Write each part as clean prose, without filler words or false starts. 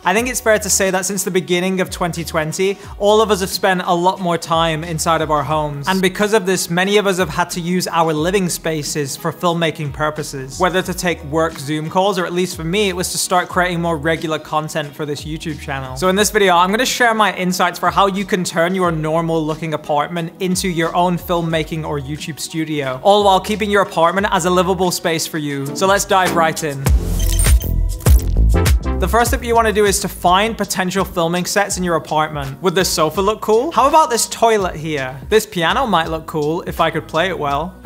I think it's fair to say that since the beginning of 2020, all of us have spent a lot more time inside of our homes. And because of this, many of us have had to use our living spaces for filmmaking purposes, whether to take work Zoom calls, or at least for me, it was to start creating more regular content for this YouTube channel. So in this video, I'm gonna share my insights for how you can turn your normal looking apartment into your own filmmaking or YouTube studio, all while keeping your apartment as a livable space for you. So let's dive right in. The first step you want to do is to find potential filming sets in your apartment. Would this sofa look cool? How about this toilet here? This piano might look cool if I could play it well.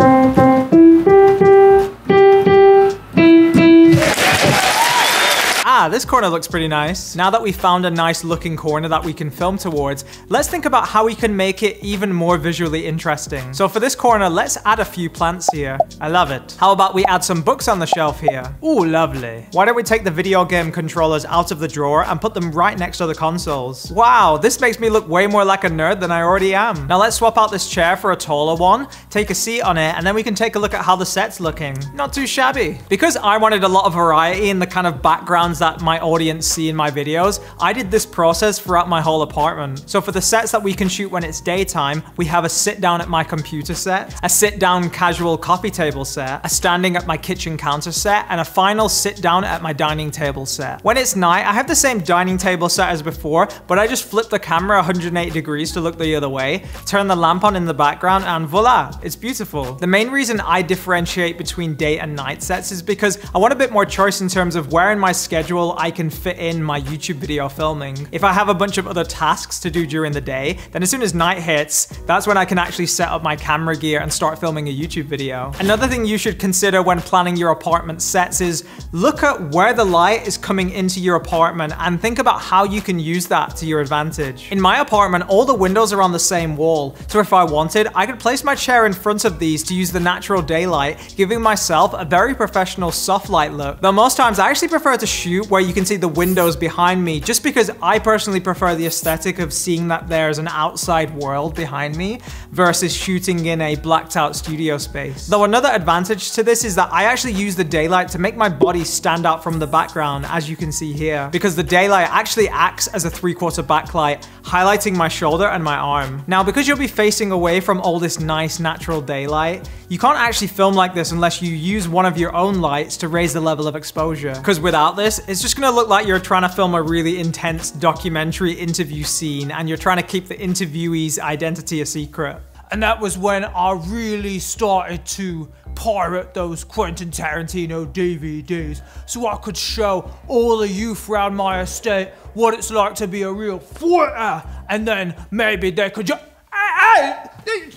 Ah, this corner looks pretty nice. Now that we've found a nice looking corner that we can film towards, let's think about how we can make it even more visually interesting. So for this corner, let's add a few plants here. I love it. How about we add some books on the shelf here? Ooh, lovely. Why don't we take the video game controllers out of the drawer and put them right next to the consoles? Wow, this makes me look way more like a nerd than I already am. Now let's swap out this chair for a taller one, take a seat on it, and then we can take a look at how the set's looking. Not too shabby. Because I wanted a lot of variety in the kind of backgrounds that my audience see in my videos, I did this process throughout my whole apartment. So for the sets that we can shoot when it's daytime, we have a sit down at my computer set, a sit down casual coffee table set, a standing at my kitchen counter set, and a final sit down at my dining table set. When it's night, I have the same dining table set as before, but I just flip the camera 180 degrees to look the other way, turn the lamp on in the background, and voila, it's beautiful. The main reason I differentiate between day and night sets is because I want a bit more choice in terms of where in my schedule I can fit in my YouTube video filming. If I have a bunch of other tasks to do during the day, then as soon as night hits, that's when I can actually set up my camera gear and start filming a YouTube video. Another thing you should consider when planning your apartment sets is look at where the light is coming into your apartment and think about how you can use that to your advantage. In my apartment, all the windows are on the same wall, so if I wanted, I could place my chair in front of these to use the natural daylight, giving myself a very professional soft light look. Though most times I actually prefer to shoot where you can see the windows behind me, just because I personally prefer the aesthetic of seeing that there's an outside world behind me versus shooting in a blacked out studio space. Though another advantage to this is that I actually use the daylight to make my body stand out from the background, as you can see here, because the daylight actually acts as a 3/4 backlight, highlighting my shoulder and my arm. Now, because you'll be facing away from all this nice natural daylight, you can't actually film like this unless you use one of your own lights to raise the level of exposure, because without this, it's just gonna look like you're trying to film a really intense documentary interview scene and you're trying to keep the interviewee's identity a secret. And that was when I really started to pirate those Quentin Tarantino DVDs so I could show all the youth around my estate what it's like to be a real fighter, and then maybe they could just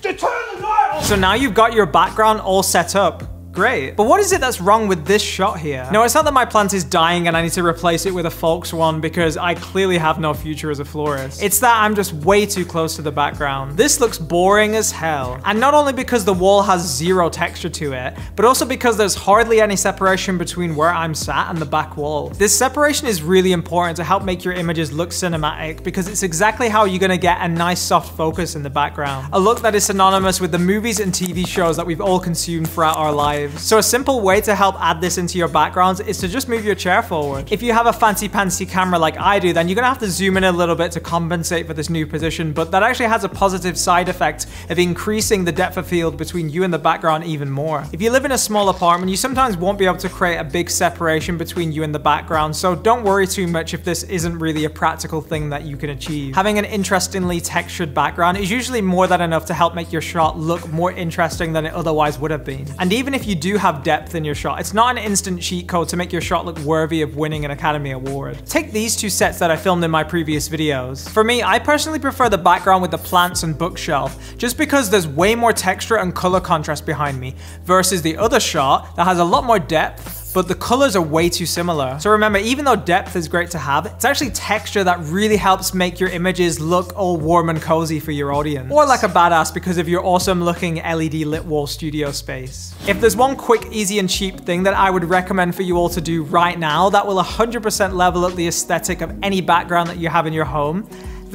turn the light on. So now you've got your background all set up. Great. But what is it that's wrong with this shot here? No, it's not that my plant is dying and I need to replace it with a Folks one because I clearly have no future as a florist. It's that I'm just way too close to the background. This looks boring as hell. And not only because the wall has zero texture to it, but also because there's hardly any separation between where I'm sat and the back wall. This separation is really important to help make your images look cinematic because it's exactly how you're gonna get a nice soft focus in the background. A look that is synonymous with the movies and TV shows that we've all consumed throughout our lives. So a simple way to help add this into your backgrounds is to just move your chair forward. If you have a fancy pantsy camera like I do, then you're gonna have to zoom in a little bit to compensate for this new position, but that actually has a positive side effect of increasing the depth of field between you and the background even more. If you live in a small apartment, you sometimes won't be able to create a big separation between you and the background, so don't worry too much if this isn't really a practical thing that you can achieve. Having an interestingly textured background is usually more than enough to help make your shot look more interesting than it otherwise would have been. And even if you do have depth in your shot, it's not an instant cheat code to make your shot look worthy of winning an Academy Award. Take these two sets that I filmed in my previous videos. For me, I personally prefer the background with the plants and bookshelf, just because there's way more texture and color contrast behind me, versus the other shot that has a lot more depth, but the colors are way too similar. So remember, even though depth is great to have, it's actually texture that really helps make your images look all warm and cozy for your audience. Or like a badass because of your awesome looking LED lit wall studio space. If there's one quick, easy and cheap thing that I would recommend for you all to do right now that will 100% level up the aesthetic of any background that you have in your home,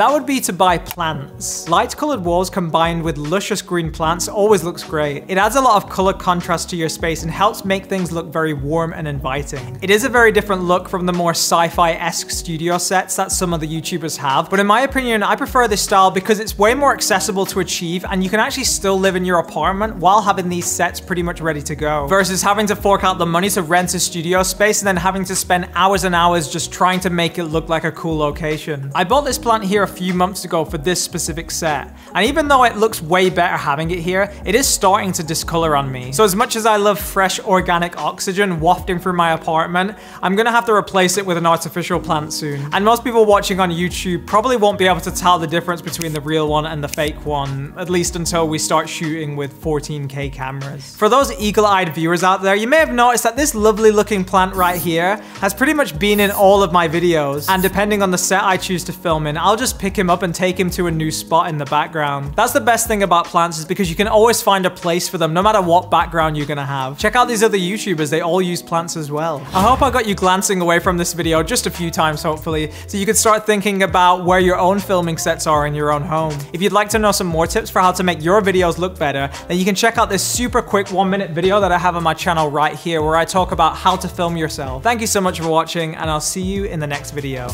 that would be to buy plants. Light colored walls combined with luscious green plants always looks great. It adds a lot of color contrast to your space and helps make things look very warm and inviting. It is a very different look from the more sci-fi-esque studio sets that some of the YouTubers have, but in my opinion, I prefer this style because it's way more accessible to achieve and you can actually still live in your apartment while having these sets pretty much ready to go, versus having to fork out the money to rent a studio space and then having to spend hours and hours just trying to make it look like a cool location. I bought this plant here a few months ago for this specific set, and even though it looks way better having it here, it is starting to discolor on me. So as much as I love fresh organic oxygen wafting through my apartment, I'm gonna have to replace it with an artificial plant soon. And most people watching on YouTube probably won't be able to tell the difference between the real one and the fake one, at least until we start shooting with 14K cameras. For those eagle-eyed viewers out there, you may have noticed that this lovely looking plant right here has pretty much been in all of my videos, and depending on the set I choose to film in, I'll just pick him up and take him to a new spot in the background. That's the best thing about plants, is because you can always find a place for them no matter what background you're gonna have. Check out these other YouTubers, they all use plants as well. I hope I got you glancing away from this video just a few times hopefully, so you could start thinking about where your own filming sets are in your own home. If you'd like to know some more tips for how to make your videos look better, then you can check out this super quick 1-minute video that I have on my channel right here where I talk about how to film yourself. Thank you so much for watching, and I'll see you in the next video.